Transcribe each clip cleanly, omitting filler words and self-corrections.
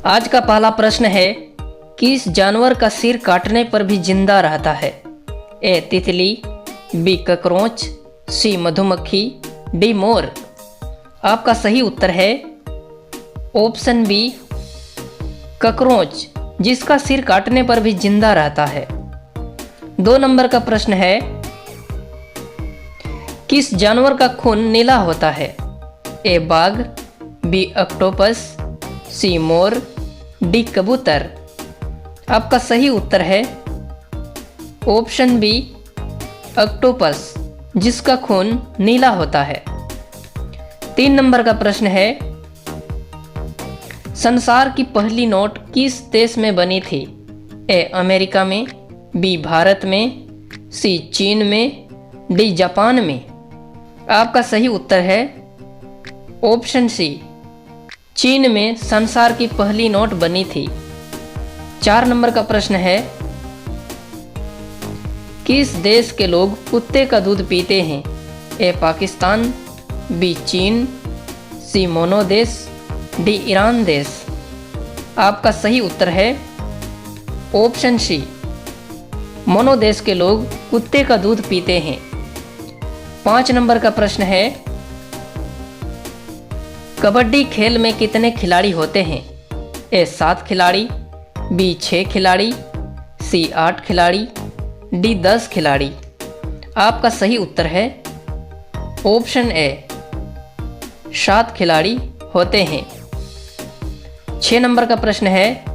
आज का पहला प्रश्न है, किस जानवर का सिर काटने पर भी जिंदा रहता है? ए तितली, बी ककरोच, सी मधुमक्खी, डी मोर। आपका सही उत्तर है ऑप्शन बी ककरोच, जिसका सिर काटने पर भी जिंदा रहता है। 2 नंबर का प्रश्न है, किस जानवर का खून नीला होता है? ए बाघ, बी ऑक्टोपस, सी मोर, डी कबूतर। आपका सही उत्तर है ऑप्शन बी ऑक्टोपस, जिसका खून नीला होता है। 3 नंबर का प्रश्न है, संसार की पहली नोट किस देश में बनी थी? ए अमेरिका में, बी भारत में, सी चीन में, डी जापान में। आपका सही उत्तर है ऑप्शन सी, चीन में संसार की पहली नोट बनी थी। 4 नंबर का प्रश्न है, किस देश के लोग कुत्ते का दूध पीते हैं? ए पाकिस्तान, बी चीन, सी मोनो देश, डी ईरान देश। आपका सही उत्तर है ऑप्शन सी, मोनो देश के लोग कुत्ते का दूध पीते हैं। 5 नंबर का प्रश्न है, कबड्डी खेल में कितने खिलाड़ी होते हैं? ए 7 खिलाड़ी, बी 6 खिलाड़ी, सी 8 खिलाड़ी, डी 10 खिलाड़ी। आपका सही उत्तर है ऑप्शन ए, 7 खिलाड़ी होते हैं। 6 नंबर का प्रश्न है,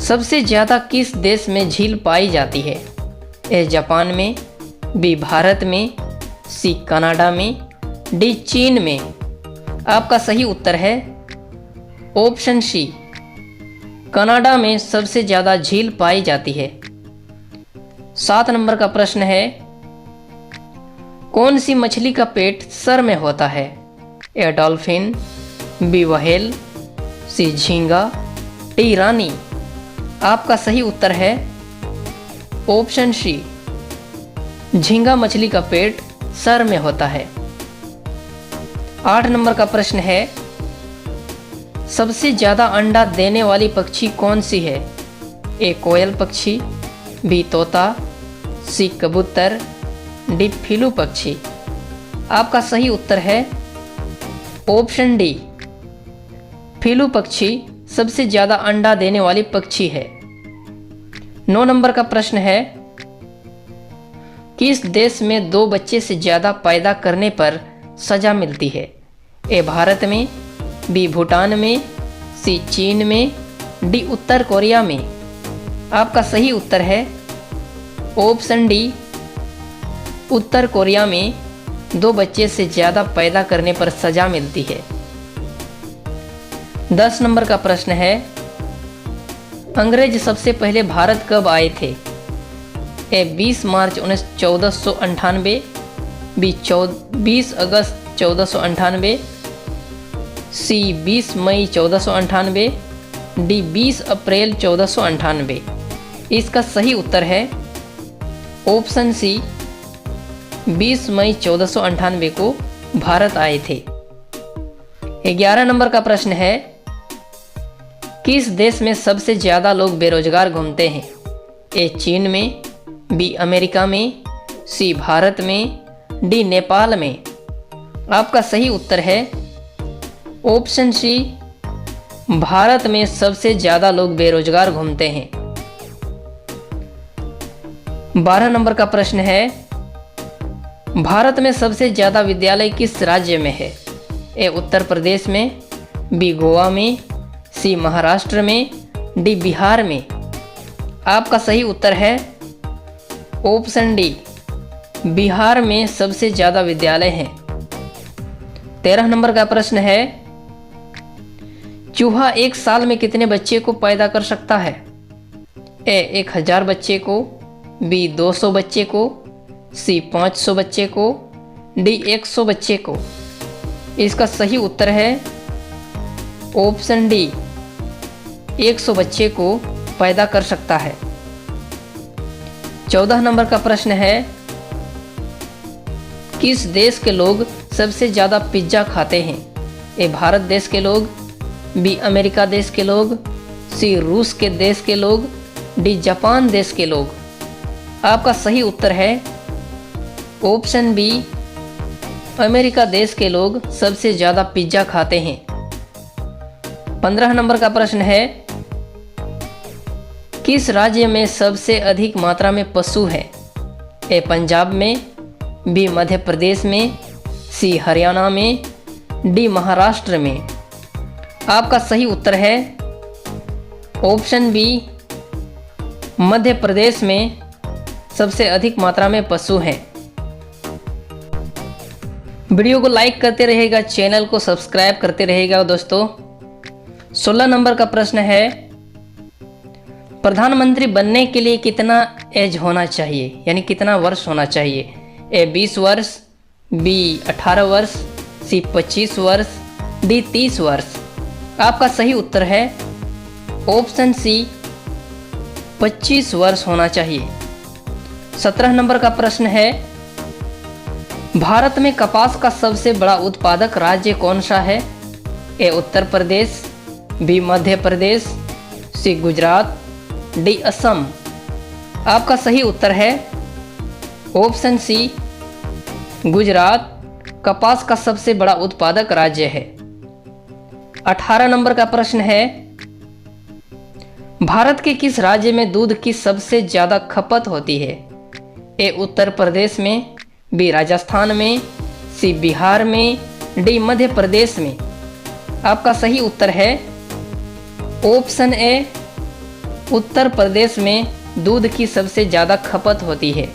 सबसे ज़्यादा किस देश में झील पाई जाती है? ए जापान में, बी भारत में, सी कनाडा में, डी चीन में। आपका सही उत्तर है ऑप्शन सी, कनाडा में सबसे ज़्यादा झील पाई जाती है। 7 नंबर का प्रश्न है, कौन सी मछली का पेट सर में होता है? ए डॉल्फिन, बी व्हेल, सी झींगा, डी रानी। आपका सही उत्तर है ऑप्शन सी, झींगा मछली का पेट सर में होता है। 8 नंबर का प्रश्न है, सबसे ज़्यादा अंडा देने वाली पक्षी कौन सी है? ए कोयल पक्षी, बी तोता, सी कबूतर, डी फीलू पक्षी। आपका सही उत्तर है ऑप्शन डी, फीलू पक्षी सबसे ज़्यादा अंडा देने वाली पक्षी है। 9 नंबर का प्रश्न है, किस देश में 2 बच्चे से ज़्यादा पैदा करने पर सज़ा मिलती है? ए भारत में, बी भूटान में, सी चीन में, डी उत्तर कोरिया में। आपका सही उत्तर है ऑप्शन डी, उत्तर कोरिया में 2 बच्चे से ज़्यादा पैदा करने पर सज़ा मिलती है। 10 नंबर का प्रश्न है, अंग्रेज सबसे पहले भारत कब आए थे? ए 20 मार्च 1498, बी 20 अगस्त 1498, सी 20 मई 1498, डी 20 अप्रैल 1498। इसका सही उत्तर है ऑप्शन सी, 20 मई 1498 को भारत आए थे। 11 नंबर का प्रश्न है, किस देश में सबसे ज़्यादा लोग बेरोजगार घूमते हैं? ए चीन में, बी अमेरिका में, सी भारत में, डी नेपाल में। आपका सही उत्तर है ऑप्शन सी, भारत में सबसे ज़्यादा लोग बेरोजगार घूमते हैं। 12 नंबर का प्रश्न है, भारत में सबसे ज़्यादा विद्यालय किस राज्य में है? ए उत्तर प्रदेश में, बी गोवा में, सी महाराष्ट्र में, डी बिहार में। आपका सही उत्तर है ऑप्शन डी, बिहार में सबसे ज़्यादा विद्यालय हैं। 13 नंबर का प्रश्न है, चूहा 1 साल में कितने बच्चे को पैदा कर सकता है? ए 1000 बच्चे को, बी 200 बच्चे को, सी 500 बच्चे को, डी 100 बच्चे को। इसका सही उत्तर है ऑप्शन डी, 100 बच्चे को पैदा कर सकता है। 14 नंबर का प्रश्न है, किस देश के लोग सबसे ज़्यादा पिज्ज़ा खाते हैं? ए भारत देश के लोग, बी अमेरिका देश के लोग, सी रूस के देश के लोग, डी जापान देश के लोग। आपका सही उत्तर है ऑप्शन बी, अमेरिका देश के लोग सबसे ज़्यादा पिज्ज़ा खाते हैं। 15 नंबर का प्रश्न है, किस राज्य में सबसे अधिक मात्रा में पशु है? ए पंजाब में, बी मध्य प्रदेश में, सी हरियाणा में, डी महाराष्ट्र में। आपका सही उत्तर है ऑप्शन बी, मध्य प्रदेश में सबसे अधिक मात्रा में पशु हैं। वीडियो को लाइक करते रहेगा, चैनल को सब्सक्राइब करते रहेगा दोस्तों। 16 नंबर का प्रश्न है, प्रधानमंत्री बनने के लिए कितना एज होना चाहिए, यानी कितना वर्ष होना चाहिए? ए 20 वर्ष, बी 18 वर्ष, सी 25 वर्ष, डी 30 वर्ष। आपका सही उत्तर है ऑप्शन सी, 25 वर्ष होना चाहिए। 17 नंबर का प्रश्न है, भारत में कपास का सबसे बड़ा उत्पादक राज्य कौन सा है? ए उत्तर प्रदेश, बी मध्य प्रदेश, सी गुजरात, डी असम। आपका सही उत्तर है ऑप्शन सी, गुजरात कपास का सबसे बड़ा उत्पादक राज्य है। 18 नंबर का प्रश्न है, भारत के किस राज्य में दूध की सबसे ज़्यादा खपत होती है? ए उत्तर प्रदेश में, बी राजस्थान में, सी बिहार में, डी मध्य प्रदेश में। आपका सही उत्तर है ऑप्शन ए, उत्तर प्रदेश में दूध की सबसे ज़्यादा खपत होती है।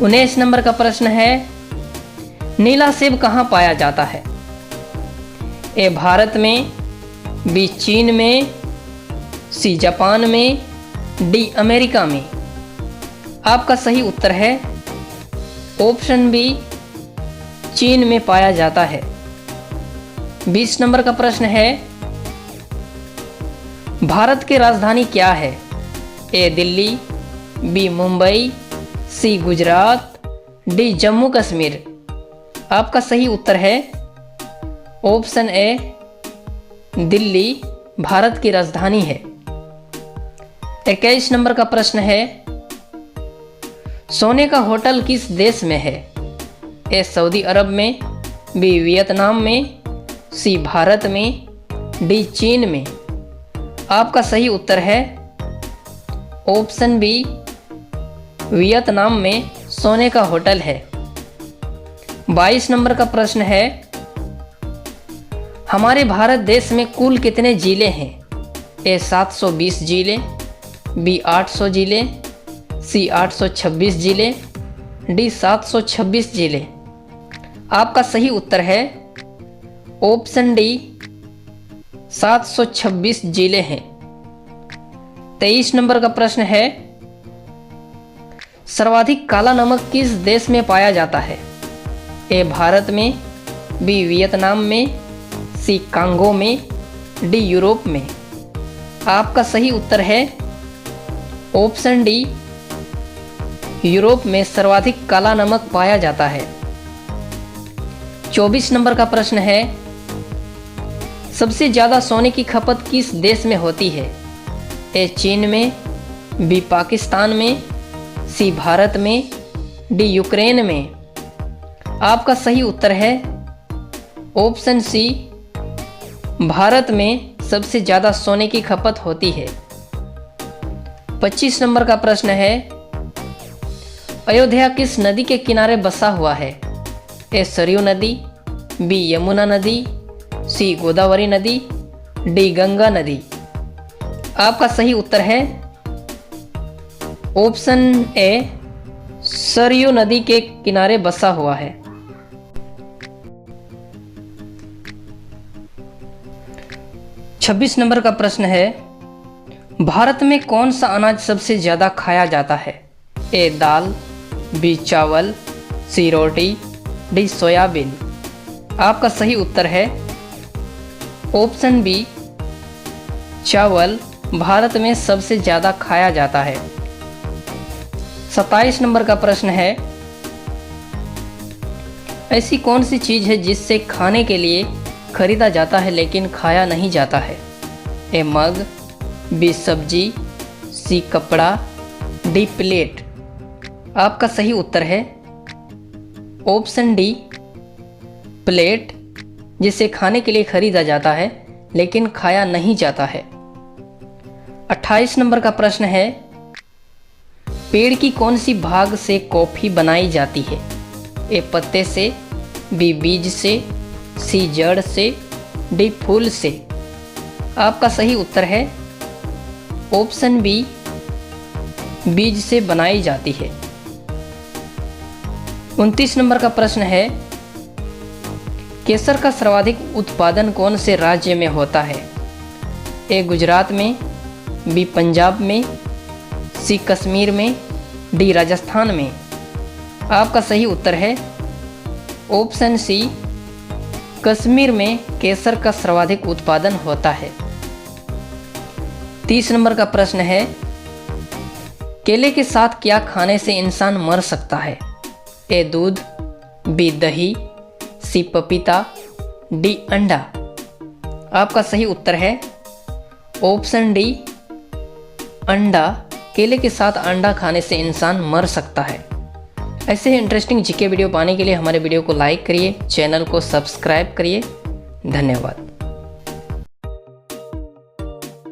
19 नंबर का प्रश्न है, नीला सेब कहाँ पाया जाता है? ए भारत में, बी चीन में, सी जापान में, डी अमेरिका में। आपका सही उत्तर है ऑप्शन बी, चीन में पाया जाता है। 20 नंबर का प्रश्न है, भारत की राजधानी क्या है? ए दिल्ली, बी मुंबई, सी गुजरात, डी जम्मू कश्मीर। आपका सही उत्तर है ऑप्शन ए, दिल्ली भारत की राजधानी है। 21 नंबर का प्रश्न है, सोने का होटल किस देश में है? ए सऊदी अरब में, बी वियतनाम में, सी भारत में, डी चीन में। आपका सही उत्तर है ऑप्शन बी, वियतनाम में सोने का होटल है। 22 नंबर का प्रश्न है, हमारे भारत देश में कुल कितने जिले हैं? ए 720 जिले, बी 800 जिले, सी 826 जिले, डी 726 जिले। आपका सही उत्तर है ऑप्शन डी, 726 जिले हैं। 23 नंबर का प्रश्न है, सर्वाधिक काला नमक किस देश में पाया जाता है? ए भारत में, बी वियतनाम में, सी कांगो में, डी यूरोप में। आपका सही उत्तर है ऑप्शन डी, यूरोप में सर्वाधिक काला नमक पाया जाता है। 24 नंबर का प्रश्न है, सबसे ज़्यादा सोने की खपत किस देश में होती है? ए चीन में, बी पाकिस्तान में, सी भारत में, डी यूक्रेन में। आपका सही उत्तर है ऑप्शन सी, भारत में सबसे ज़्यादा सोने की खपत होती है। 25 नंबर का प्रश्न है, अयोध्या किस नदी के किनारे बसा हुआ है? ए सरयू नदी, बी यमुना नदी, सी गोदावरी नदी, डी गंगा नदी। आपका सही उत्तर है ऑप्शन ए, सरयू नदी के किनारे बसा हुआ है। 26 नंबर का प्रश्न है, भारत में कौन सा अनाज सबसे ज़्यादा खाया जाता है? ए दाल, बी चावल, सी रोटी, डी सोयाबीन। आपका सही उत्तर है ऑप्शन बी, चावल भारत में सबसे ज़्यादा खाया जाता है। 27 नंबर का प्रश्न है, ऐसी कौन सी चीज़ है जिससे खाने के लिए खरीदा जाता है लेकिन खाया नहीं जाता है? ए मग, बी सब्जी, सी कपड़ा, डी प्लेट। आपका सही उत्तर है ऑप्शन डी प्लेट, जिसे खाने के लिए खरीदा जाता है लेकिन खाया नहीं जाता है। 28 नंबर का प्रश्न है, पेड़ की कौन सी भाग से कॉफ़ी बनाई जाती है? ए पत्ते से, बी बीज से, सी जड़ से, डी फूल से। आपका सही उत्तर है ऑप्शन बी बीज से बनाई जाती है। 29 नंबर का प्रश्न है, केसर का सर्वाधिक उत्पादन कौन से राज्य में होता है? ए गुजरात में, बी पंजाब में, सी कश्मीर में, डी राजस्थान में। आपका सही उत्तर है ऑप्शन सी कश्मीर में केसर का सर्वाधिक उत्पादन होता है। 30 नंबर का प्रश्न है, केले के साथ क्या खाने से इंसान मर सकता है? ए दूध, बी दही, सी पपीता, डी अंडा। आपका सही उत्तर है ऑप्शन डी अंडा। केले के साथ अंडा खाने से इंसान मर सकता है। ऐसे ही इंटरेस्टिंग जीके वीडियो पाने के लिए हमारे वीडियो को लाइक करिए, चैनल को सब्सक्राइब करिए। धन्यवाद।